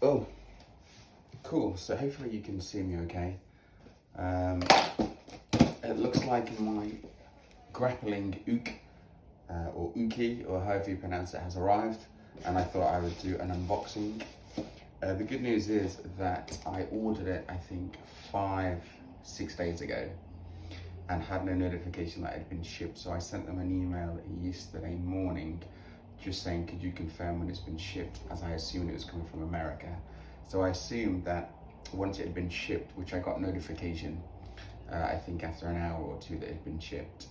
Oh, cool. So hopefully you can see me okay. It looks like my grappling uke, or uke, or however you pronounce it, has arrived, and I thought I would do an unboxing. The good news is that I ordered it, I think, 5-6 days ago, and had no notification that it had been shipped. So I sent them an email yesterday morning just saying, could you confirm when it's been shipped, as I assumed it was coming from America. So I assumed that once it had been shipped, which I got notification, I think after an hour or two that it had been shipped,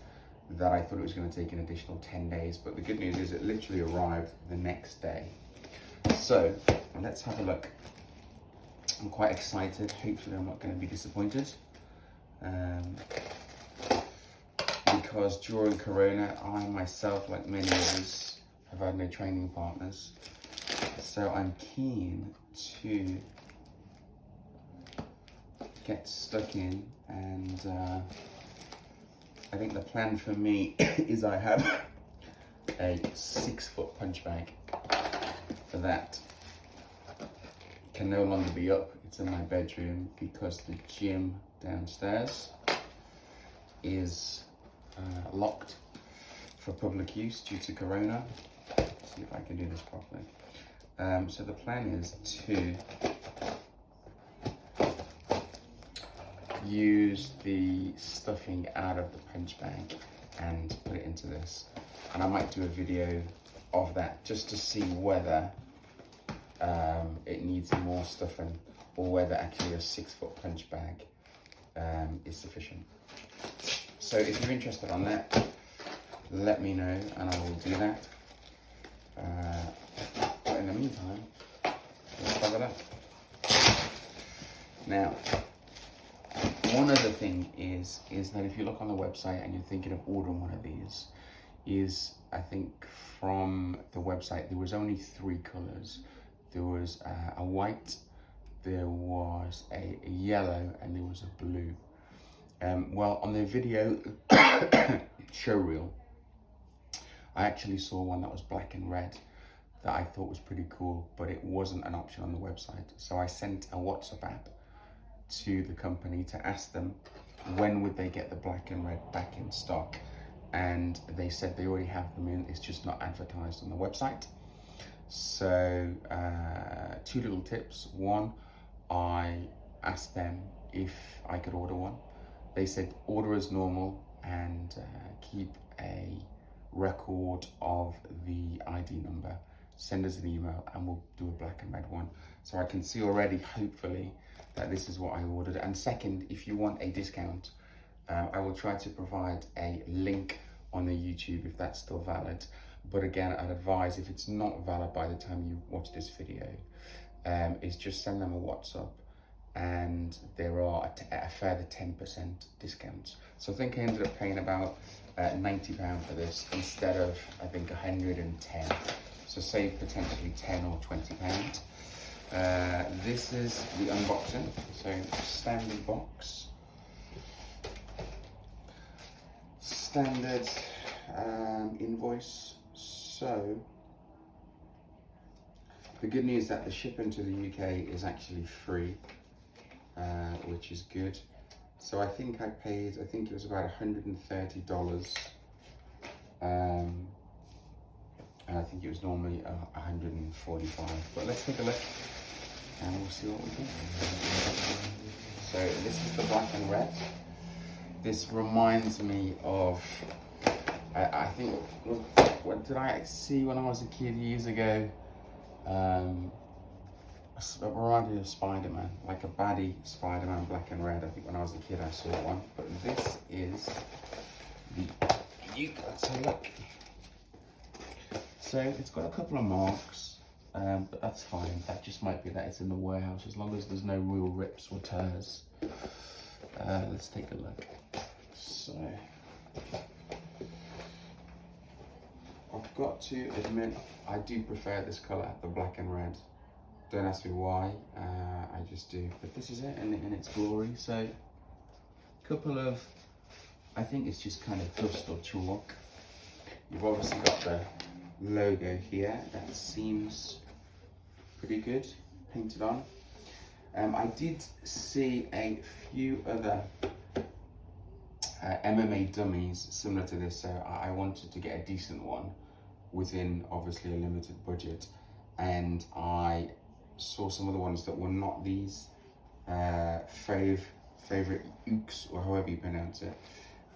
that I thought it was going to take an additional 10 days. But the good news is it literally arrived the next day. So let's have a look. I'm quite excited. Hopefully I'm not going to be disappointed. Because during Corona, I myself, like many others, have had no training partners. So I'm keen to get stuck in, and I think the plan for me is I have a 6-foot punch bag. For that can no longer be up. It's in my bedroom because the gym downstairs is locked for public use due to Corona. Let's see if I can do this properly. So the plan is to use the stuffing out of the punch bag and put it into this. And I might do a video of that just to see whether it needs more stuffing, or whether actually a 6-foot punch bag is sufficient. So if you're interested on that, let me know and I will do that. But in the meantime, let's have it up. Now, one other thing is that if you look on the website and you're thinking of ordering one of these, I think from the website there was only 3 colors. There was a white, there was a yellow, and there was a blue. Well, on the video show reel, I actually saw one that was black and red that I thought was pretty cool, but it wasn't an option on the website. So I sent a WhatsApp app to the company to ask them when would they get the black and red back in stock, and they said they already have them in, it's just not advertised on the website. So 2 little tips. One, I asked them if I could order one. They said order as normal and keep a record of the ID number. Send us an email and we'll do a black and red one. So I can see already, hopefully, that this is what I ordered. And second, if you want a discount, I will try to provide a link on the YouTube if that's still valid. But again, I'd advise, if it's not valid by the time you watch this video, is just send them a WhatsApp, and there are a further 10% discounts. So I think I ended up paying about £90 for this instead of, I think, 110. So save potentially 10 or £20. This is the unboxing. So standard box, standard invoice. So the good news is that the shipping to the UK is actually free, which is good. So I think I paid, I think it was about $130, and I think it was normally $145. But let's take a look and we'll see what we get. So this is the black and red. This reminds me of, I think, what did I see when I was a kid years ago? It reminded me of Spider-Man, like a baddie Spider-Man, black and red. I think when I was a kid I saw one. But this is the Uke. Let's have a look. So it's got a couple of marks, but that's fine. That just might be that it's in the warehouse, as long as there's no real rips or tears. Let's take a look. So I've got to admit, I do prefer this colour, the black and red. Don't ask me why, I just do. But this is it in its glory. So a couple of, I think it's just kind of dust or chalk. You've obviously got the logo here, that seems pretty good. painted on. I did see a few other MMA dummies similar to this, so I wanted to get a decent one within obviously a limited budget, and I saw some of the ones that were not these Favorite Ukes, or however you pronounce it.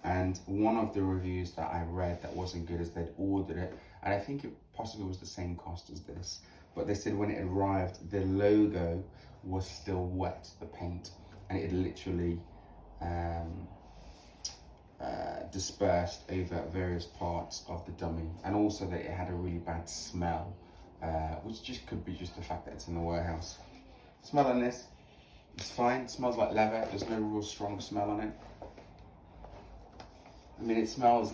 And one of the reviews that I read that wasn't good is they'd ordered it, and I think it possibly was the same cost as this, but they said when it arrived, the logo was still wet, the paint, and it had literally dispersed over various parts of the dummy, and also that it had a really bad smell, which just could be just the fact that it's in the warehouse. Smell on this, it's fine, it smells like leather, there's no real strong smell on it. I mean, it smells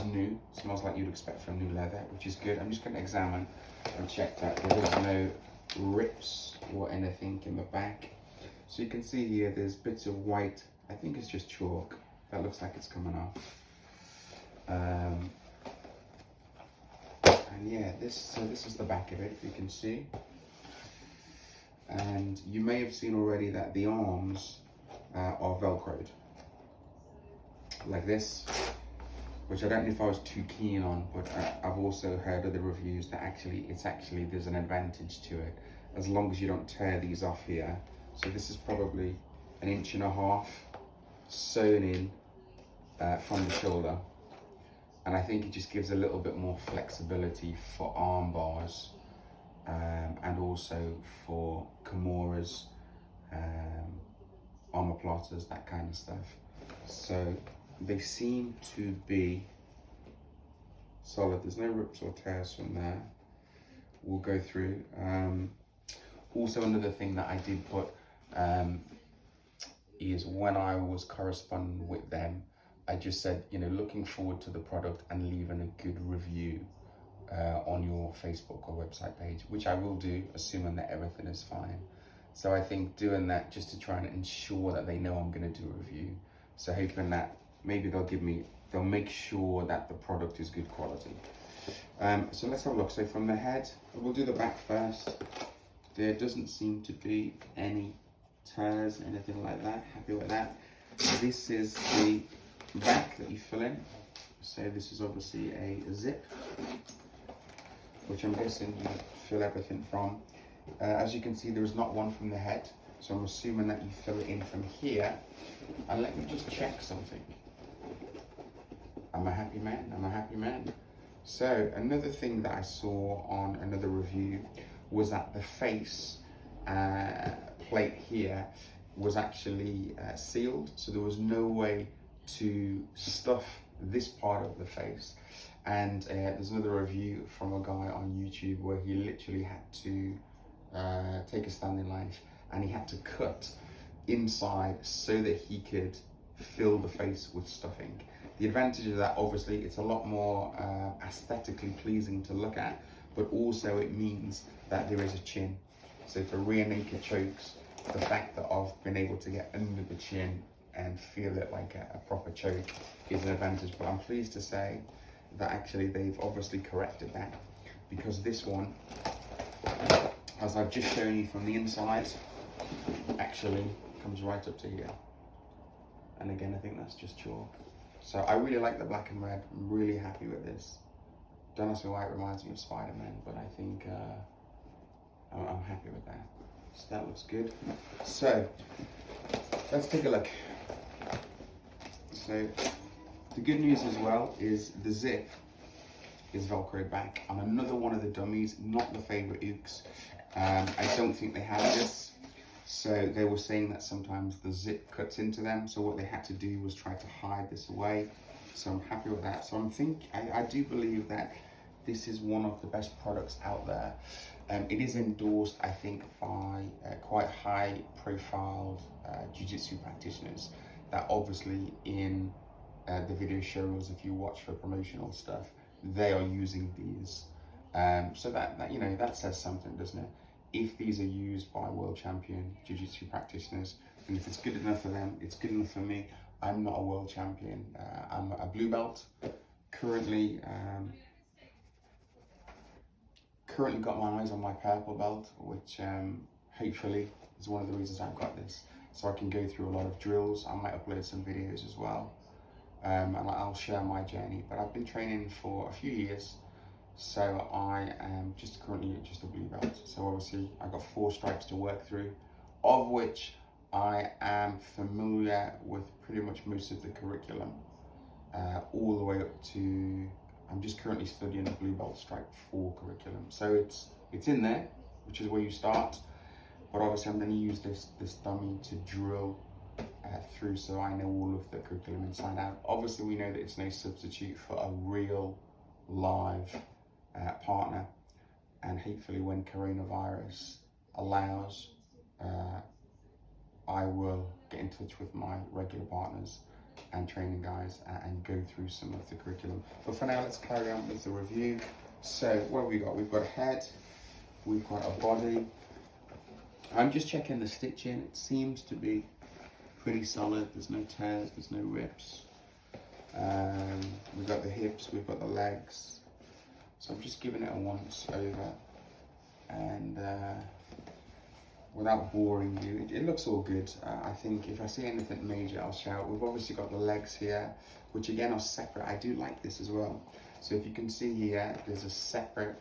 new, it smells like you'd expect from new leather, which is good. I'm just going to examine and check that there is no rips or anything in the back. So you can see here, there's bits of white, I think it's just chalk, that looks like it's coming off. And yeah, this is the back of it, if you can see. And you may have seen already that the arms are velcroed, like this, which I don't know if I was too keen on, but I've also heard other reviews that actually there's an advantage to it, as long as you don't tear these off here. So this is probably 1.5 inches sewn in from the shoulder, and I think it just gives a little bit more flexibility for arm bars, and also for Kimuras, omoplatas, that kind of stuff. So they seem to be solid. There's no rips or tears from there. We'll go through. Also, another thing that I did put is when I was corresponding with them, I just said, you know, looking forward to the product and leaving a good review on your Facebook or website page, which I will do, assuming that everything is fine. So I think doing that just to try and ensure that they know I'm going to do a review. So hoping that maybe they'll make sure that the product is good quality. So let's have a look. So from the head, we'll do the back first. There doesn't seem to be any tears, anything like that. Happy with that. This is the back that you fill in. So this is obviously a zip, which I'm guessing you fill everything from. As you can see, there is not one from the head, so I'm assuming that you fill it in from here. And let me just check something. I'm a happy man, I'm a happy man. So another thing that I saw on another review was that the face plate here was actually sealed, so there was no way to stuff this part of the face. And there's another review from a guy on YouTube where he literally had to take a standing knife and he had to cut inside so that he could fill the face with stuffing. The advantage of that, obviously, it's a lot more aesthetically pleasing to look at, but also it means that there is a chin. So for rear naked chokes, the fact that I've been able to get under the chin and feel it like a proper choke is an advantage. But I'm pleased to say that actually they've obviously corrected that, because this one, as I've just shown you from the inside, actually comes right up to here. And again, I think that's just chalk. So I really like the black and red. I'm really happy with this. Don't ask me why it reminds me of Spider-Man, but I think I'm happy with that. So that looks good. So let's take a look. So the good news as well is the zip is velcroed back on another one of the dummies, not the Favourite Ukes. I don't think they have this. So they were saying that sometimes the zip cuts into them. So what they had to do was try to hide this away. So I'm happy with that. So I do believe that this is one of the best products out there. It is endorsed, I think, by quite high profiled jiu-jitsu practitioners that obviously in the video shows, if you watch for promotional stuff, they are using these. So that you know, that says something, doesn't it? If these are used by world champion jiu-jitsu practitioners, and if it's good enough for them, it's good enough for me. I'm not a world champion. I'm a blue belt. Currently got my eyes on my purple belt, which hopefully, is one of the reasons I've got this. So I can go through a lot of drills. I might upload some videos as well. And I'll share my journey. But I've been training for a few years. So I am just currently just a blue belt. So obviously I got 4 stripes to work through, of which I am familiar with pretty much most of the curriculum, all the way up to, I'm just currently studying the blue belt stripe 4 curriculum. So it's in there, which is where you start. But obviously I'm going to use this dummy to drill through, so I know all of the curriculum inside out. Obviously we know that it's no substitute for a real live partner, and hopefully when coronavirus allows, I will get in touch with my regular partners and training guys and go through some of the curriculum. But for now, let's carry on with the review. So what have we got? We've got a head, we've got a body. I'm just checking the stitching. It seems to be pretty solid. There's no tears, there's no rips. We've got the hips, we've got the legs. So I'm just giving it a once over, and without boring you, it looks all good. I think if I see anything major, I'll shout. We've obviously got the legs here, which again are separate. I do like this as well. So if you can see here, there's a separate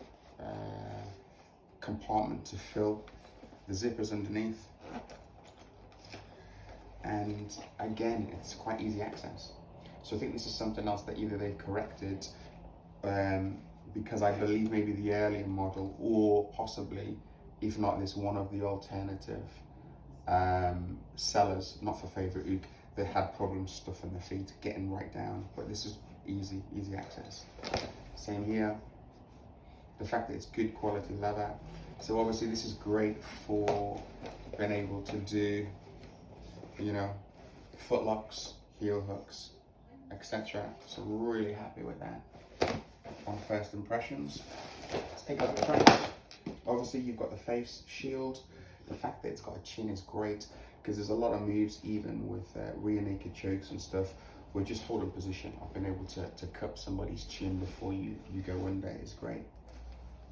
compartment to fill. The zipper's underneath. And again, it's quite easy access. So I think this is something else that either they've corrected, because I believe maybe the earlier model, or possibly, if not this, one of the alternative sellers, not for Favourite Uke, they had problems stuffing their feet, getting right down, but this is easy access. Same here. The fact that it's good quality leather. So obviously this is great for being able to do, you know, foot locks, heel hooks, etc. So really happy with that. On first impressions, let's take a look at the front. Obviously you've got the face shield. The fact that it's got a chin is great, because there's a lot of moves, even with rear naked chokes and stuff, where just holding position, I've been able to cup somebody's chin before you go under is great.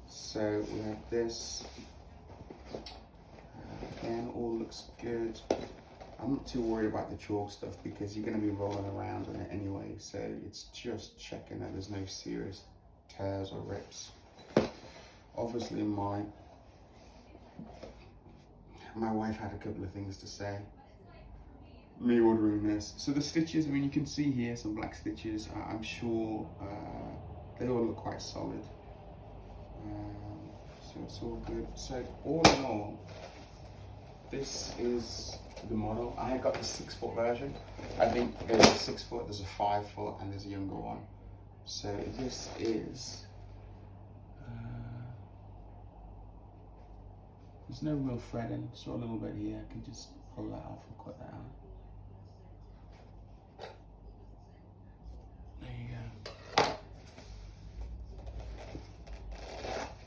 So we have this, again, all looks good. I'm not too worried about the chalk stuff because you're going to be rolling around on it anyway, so it's just checking that there's no serious tears or rips. Obviously my wife had a couple of things to say, me ordering this. So the stitches, I mean, you can see here some black stitches. I'm sure they all look quite solid. So it's all good. So all in all, this is the model. I got the 6-foot version. I think there's a 6-foot, there's a 5-foot, and there's a younger one. So this is, there's no real threading, so a little bit here. I can just pull that off and cut that out. There you go.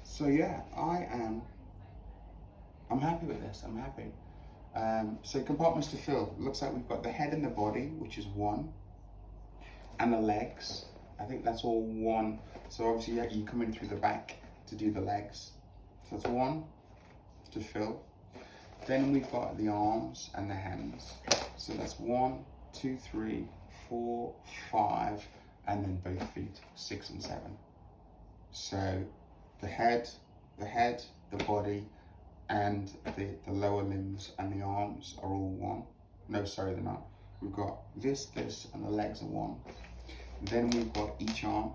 So yeah, I'm happy with this, I'm happy. So compartments to fill. Looks like we've got the head and the body, which is 1, and the legs. I think that's all 1. So obviously you come in through the back to do the legs. So that's 1 to fill. Then we've got the arms and the hands. So that's 1, 2, 3, 4, 5, and then both feet, 6 and 7. So the head, the body, and the lower limbs and the arms are all 1. No, sorry, they're not. We've got this, and the legs are 1. Then we've got each arm,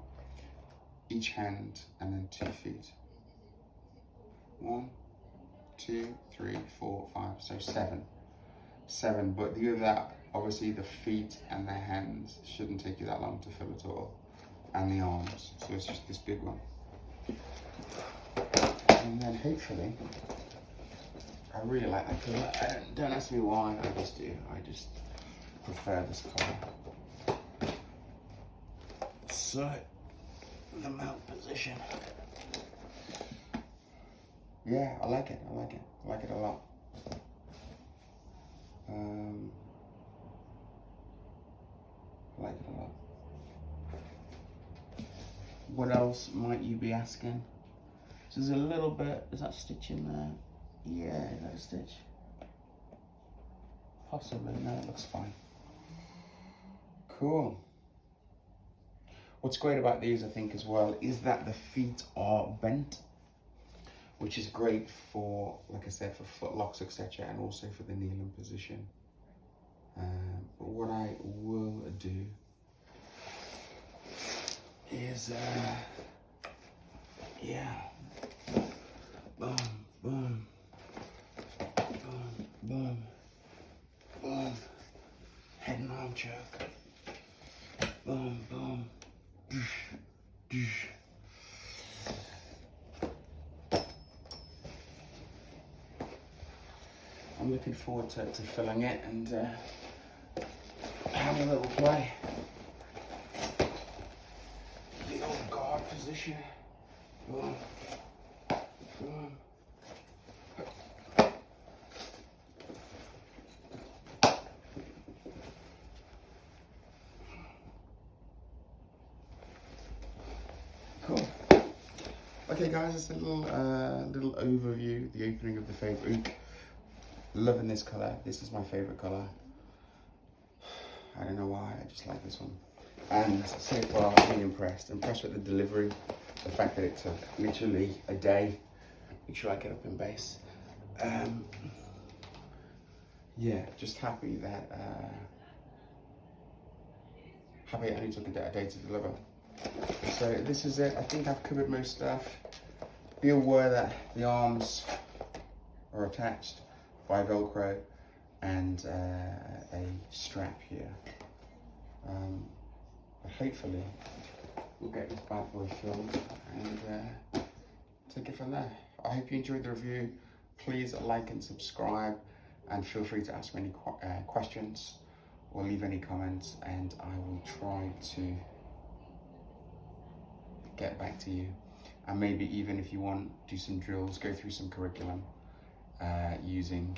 each hand, and then 2 feet. 1, 2, 3, 4, 5, so 7. 7, but the other, obviously the feet and the hands shouldn't take you that long to fill at all. And the arms, so it's just this big one. And then hopefully, I really like that colour. Don't ask me why, I just do. I just prefer this colour. So, the mount position. Yeah, I like it a lot. I like it a lot. What else might you be asking? So there's a little bit, is that stitching there? Yeah, is that a stitch? Possibly, no, it looks fine. Cool. What's great about these, I think, as well, is that the feet are bent, which is great for, like I said, for foot locks, etc., and also for the kneeling position. But what I will do is, yeah, boom, boom, boom, boom, boom, head and arm choke, boom, boom, doosh, doosh. I'm looking forward to filling it and having a little play. The old guard position. Boom. Boom. Cool. Okay guys, it's a little overview, the opening of the Favourite Uke. Loving this colour. This is my favourite colour. I don't know why, I just like this one. And so far, I'm really impressed. Impressed with the delivery, the fact that it took literally a day. Make sure I get up in base. Yeah, just happy that happy it only took a day to deliver. So this is it. I think I've covered most stuff. Be aware that the arms are attached by Velcro and a strap here. But hopefully we'll get this bad boy filled and take it from there. I hope you enjoyed the review. Please like and subscribe, and feel free to ask me any questions or leave any comments, and I will try to get back to you. And maybe even if you want, do some drills, go through some curriculum using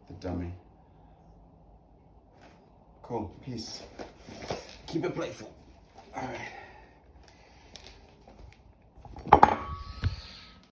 the dummy. Cool, peace. Keep it playful. All right.